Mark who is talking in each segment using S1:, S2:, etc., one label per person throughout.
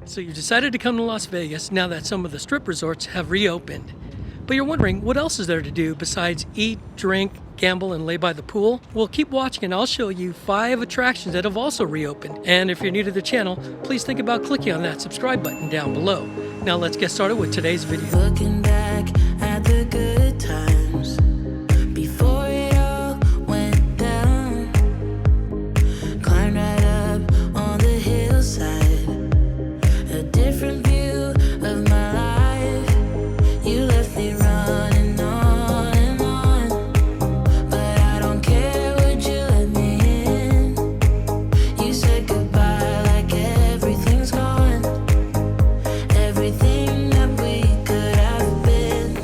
S1: So you decided to come to Las Vegas now that some of the strip resorts have reopened. But you're wondering, what else is there to do besides eat, drink, gamble, and lay by the pool? Well, keep watching and I'll show you 5 attractions that have also reopened. And if you're new to the channel, please think about clicking on that subscribe button down below. Now let's get started with today's video.
S2: Looking back at the good times before it all went down. Climbed right up on the hillside. A different view of my life. You left me running on and on, but I don't care, would you let me in? You said goodbye like everything's gone, everything that we could have been.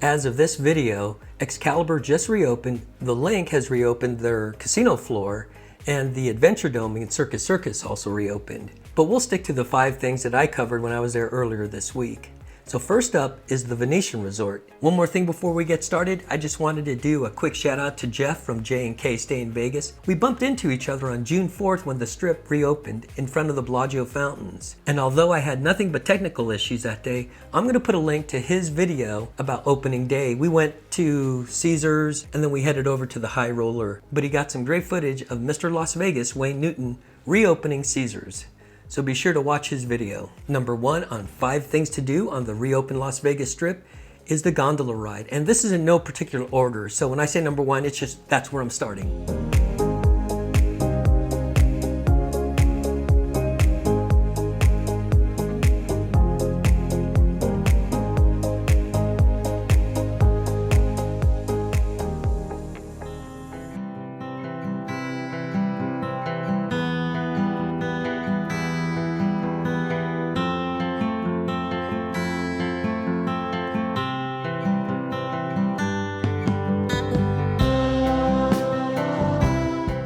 S1: As of this video, Excalibur just reopened, the LINQ has reopened their casino floor, and the Adventuredome and Circus Circus also reopened. But we'll stick to the 5 things that I covered when I was there earlier this week. So first up is the Venetian Resort. One more thing before we get started, I just wanted to do a quick shout out to Jeff from J&K Stay in Vegas. We bumped into each other on June 4th when the Strip reopened in front of the Bellagio Fountains. And although I had nothing but technical issues that day, I'm going to put a link to his video about opening day. We went to Caesars and then we headed over to the Highroller. But he got some great footage of Mr. Las Vegas, Wayne Newton, reopening Caesars. So be sure to watch his video. Number 1 on 5 things to do on the reopened Las Vegas Strip is the gondola ride. And this is in no particular order. So when I say number 1, it's just that's where I'm starting.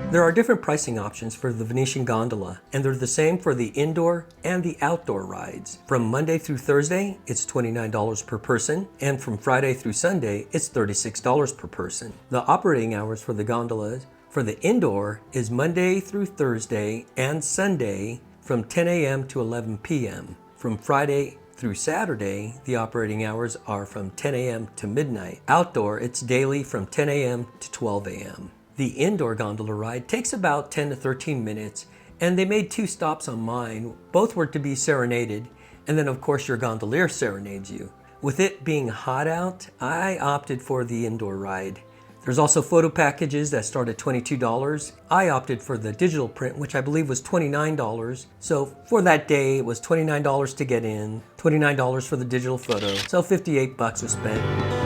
S1: There are different pricing options for the Venetian Gondola, and they're the same for the indoor and the outdoor rides. From Monday through Thursday, it's $29 per person, and from Friday through Sunday, it's $36 per person. The operating hours for the gondolas for the indoor is Monday through Thursday and Sunday from 10 a.m. to 11 p.m. From Friday through Saturday, the operating hours are from 10 a.m. to midnight. Outdoor, it's daily from 10 a.m. to 12 a.m. The indoor gondola ride takes about 10 to 13 minutes, and they made 2 stops on mine. Both were to be serenaded, and then of course your gondolier serenades you. With it being hot out, I opted for the indoor ride. There's also photo packages that start at $22. I opted for the digital print, which I believe was $29. So for that day, it was $29 to get in, $29 for the digital photo, so $58 was spent.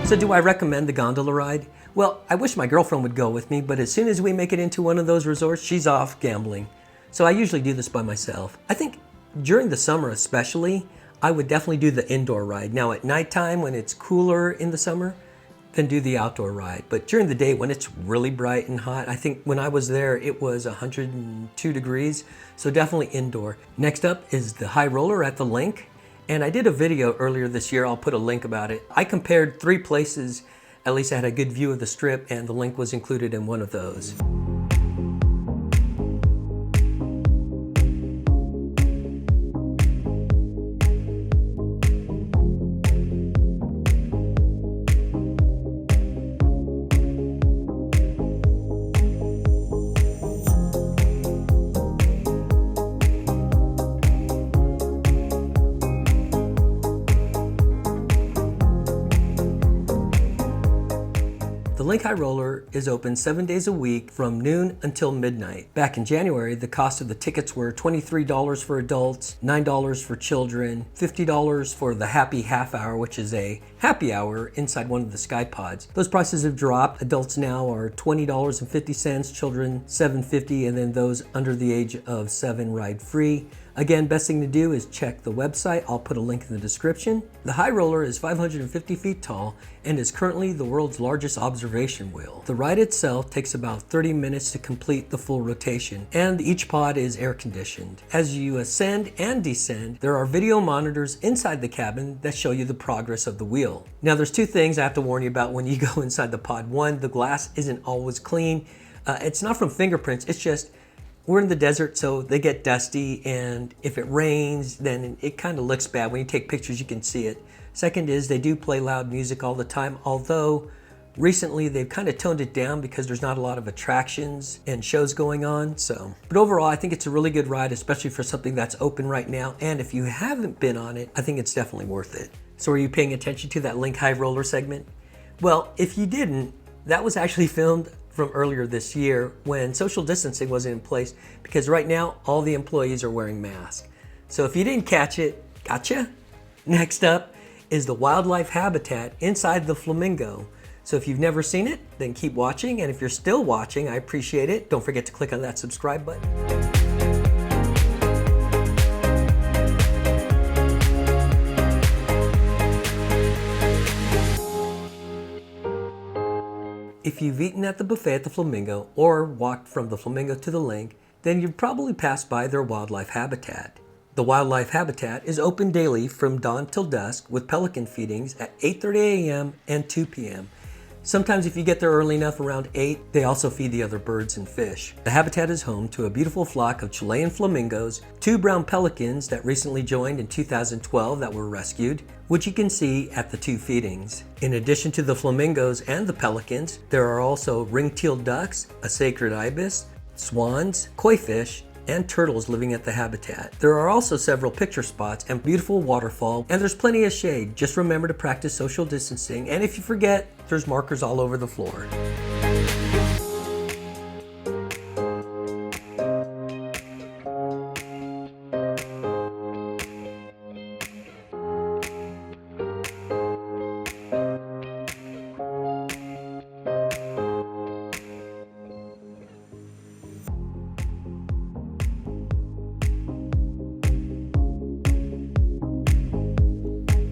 S1: So do I recommend the gondola ride? Well, I wish my girlfriend would go with me, but as soon as we make it into one of those resorts, she's off gambling. So I usually do this by myself. I think during the summer especially, I would definitely do the indoor ride. Now at nighttime when it's cooler in the summer, then do the outdoor ride. But during the day when it's really bright and hot, I think when I was there it was 102 degrees, so definitely indoor. Next up is the high roller at the LINQ. And I did a video earlier this year, I'll put a link about it. I compared 3 places, at least I had a good view of the Strip, and the LINQ was included in one of those. The LINQ Highroller is open 7 days a week from noon until midnight. Back in January, the cost of the tickets were $23 for adults, $9 for children, $50 for the happy half hour, which is a happy hour inside one of the sky pods. Those prices have dropped. Adults now are $20.50, children $7.50, and then those under the age of 7 ride free. Again, best thing to do is check the website. I'll put a link in the description. The high roller is 550 feet tall and is currently the world's largest observation wheel. The ride itself takes about 30 minutes to complete the full rotation, and each pod is air conditioned. As you ascend and descend, there are video monitors inside the cabin that show you the progress of the wheel. Now there's 2 things I have to warn you about when you go inside the pod. 1, the glass isn't always clean. It's not from fingerprints, it's just We're in the desert, so they get dusty, and if it rains, then it kind of looks bad. When you take pictures, you can see it. Second is they do play loud music all the time, although recently they've kind of toned it down because there's not a lot of attractions and shows going on. But overall, I think it's a really good ride, especially for something that's open right now. And if you haven't been on it, I think it's definitely worth it. So are you paying attention to that LINQ Highroller segment? Well, if you didn't, that was actually filmed from earlier this year when social distancing wasn't in place, because right now all the employees are wearing masks. So if you didn't catch it, gotcha. Next up is the wildlife habitat inside the Flamingo. So if you've never seen it, then keep watching. And if you're still watching, I appreciate it. Don't forget to click on that subscribe button. If you've eaten at the buffet at the Flamingo or walked from the Flamingo to the LINQ, then you've probably passed by their wildlife habitat. The wildlife habitat is open daily from dawn till dusk with pelican feedings at 8:30 a.m. and 2 p.m. Sometimes if you get there early enough, around 8, they also feed the other birds and fish. The habitat is home to a beautiful flock of Chilean flamingos, 2 brown pelicans that recently joined in 2012 that were rescued, which you can see at the 2 feedings. In addition to the flamingos and the pelicans, there are also ring-tailed ducks, a sacred ibis, swans, koi fish, and turtles living at the habitat. There are also several picture spots and beautiful waterfall, and there's plenty of shade. Just remember to practice social distancing, and if you forget, there's markers all over the floor.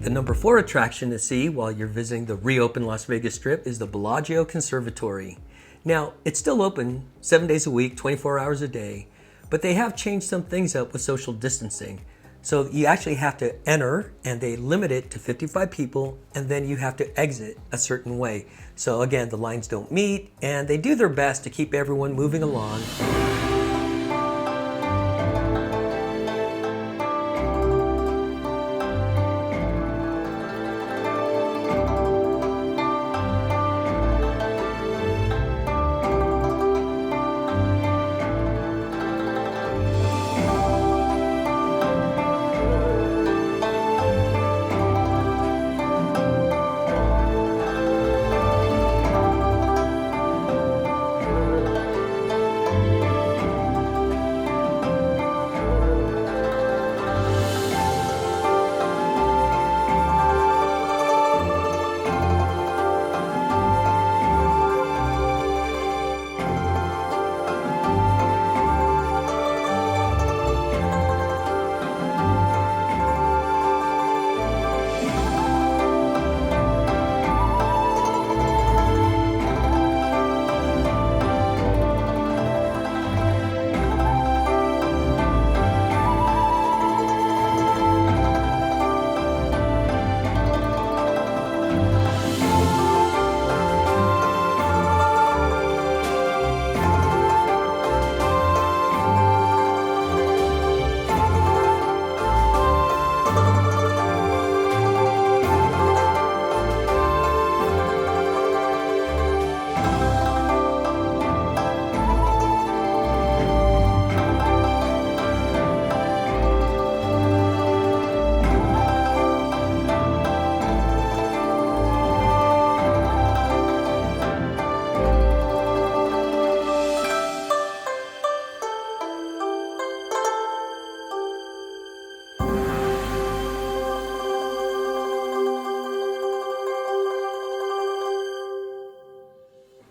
S1: The number 4 attraction to see while you're visiting the reopened Las Vegas Strip is the Bellagio Conservatory. Now, it's still open 7 days a week, 24 hours a day, but they have changed some things up with social distancing. So you actually have to enter, and they limit it to 55 people, and then you have to exit a certain way. So again, the lines don't meet, and they do their best to keep everyone moving along.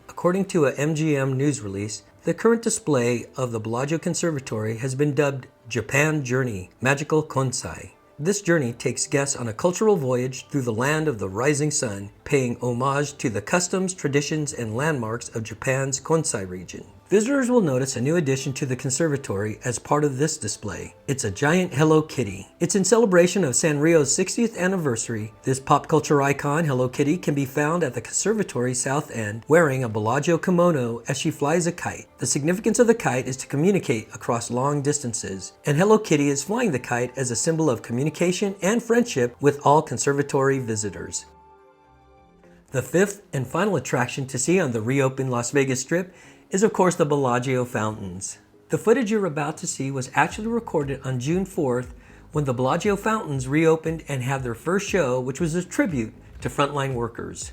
S1: According to a MGM news release, the current display of the Bellagio Conservatory has been dubbed Japan Journey, Magical Konsai. This journey takes guests on a cultural voyage through the land of the rising sun, paying homage to the customs, traditions, and landmarks of Japan's Konsai region. Visitors will notice a new addition to the conservatory as part of this display. It's a giant Hello Kitty. It's in celebration of Sanrio's 60th anniversary. This pop culture icon, Hello Kitty, can be found at the conservatory's south end wearing a Bellagio kimono as she flies a kite. The significance of the kite is to communicate across long distances, and Hello Kitty is flying the kite as a symbol of communication and friendship with all conservatory visitors. The fifth and final attraction to see on the reopened Las Vegas Strip is of course the Bellagio Fountains. The footage you're about to see was actually recorded on June 4th when the Bellagio Fountains reopened and had their first show, which was a tribute to frontline workers.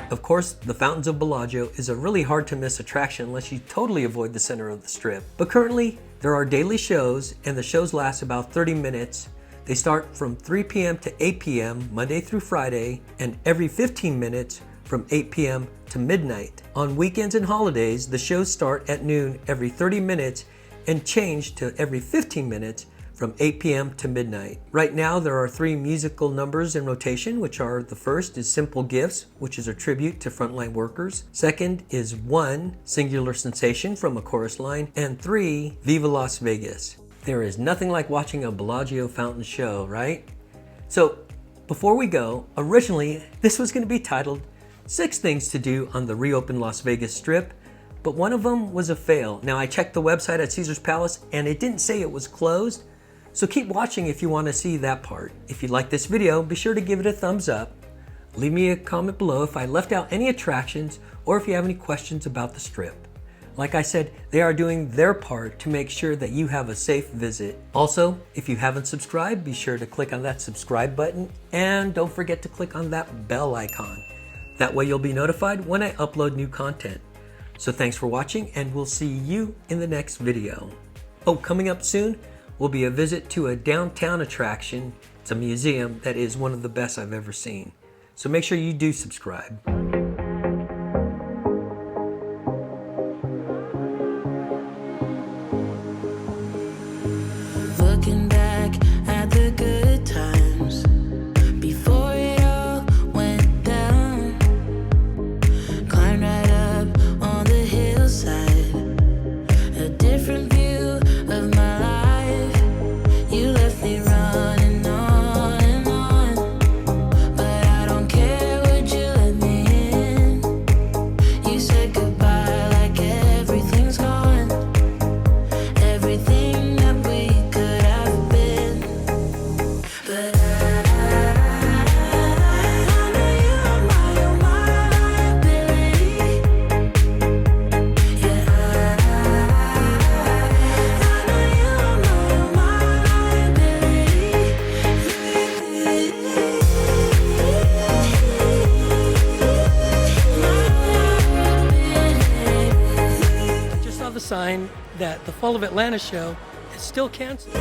S1: Of course, the Fountains of Bellagio is a really hard to miss attraction unless you totally avoid the center of the strip. But currently, there are daily shows, and the shows last about 30 minutes. They start from 3 p.m. to 8 p.m. Monday through Friday, and every 15 minutes from 8 p.m. to midnight. On weekends and holidays, the shows start at noon every 30 minutes and change to every 15 minutes from 8 p.m. to midnight. Right now there are 3 musical numbers in rotation, which are: the first is Simple Gifts, which is a tribute to frontline workers. Second is 1, Singular Sensation from a chorus line. And 3, Viva Las Vegas. There is nothing like watching a Bellagio Fountain show, right? So before we go, originally this was going to be titled 6 Things to Do on the Reopened Las Vegas Strip, but one of them was a fail. Now I checked the website at Caesar's Palace and it didn't say it was closed. So keep watching if you want to see that part. If you like this video, be sure to give it a thumbs up. Leave me a comment below if I left out any attractions or if you have any questions about the strip. Like I said, they are doing their part to make sure that you have a safe visit. Also, if you haven't subscribed, be sure to click on that subscribe button and don't forget to click on that bell icon. That way you'll be notified when I upload new content. So thanks for watching and we'll see you in the next video. Oh, coming up soon will be a visit to a downtown attraction. It's a museum that is one of the best I've ever seen. So make sure you do subscribe.
S2: Looking back at the good times before it all went down. Climbed right up on the hillside, a different view of my life. You left me running on and on, but I don't care, would you let me in? You said goodbye like everything's gone, everything that we could have been. But I know you're my liability. Yeah, I know you're my
S1: I just saw the sign that the Fall of Atlantis show is still canceled.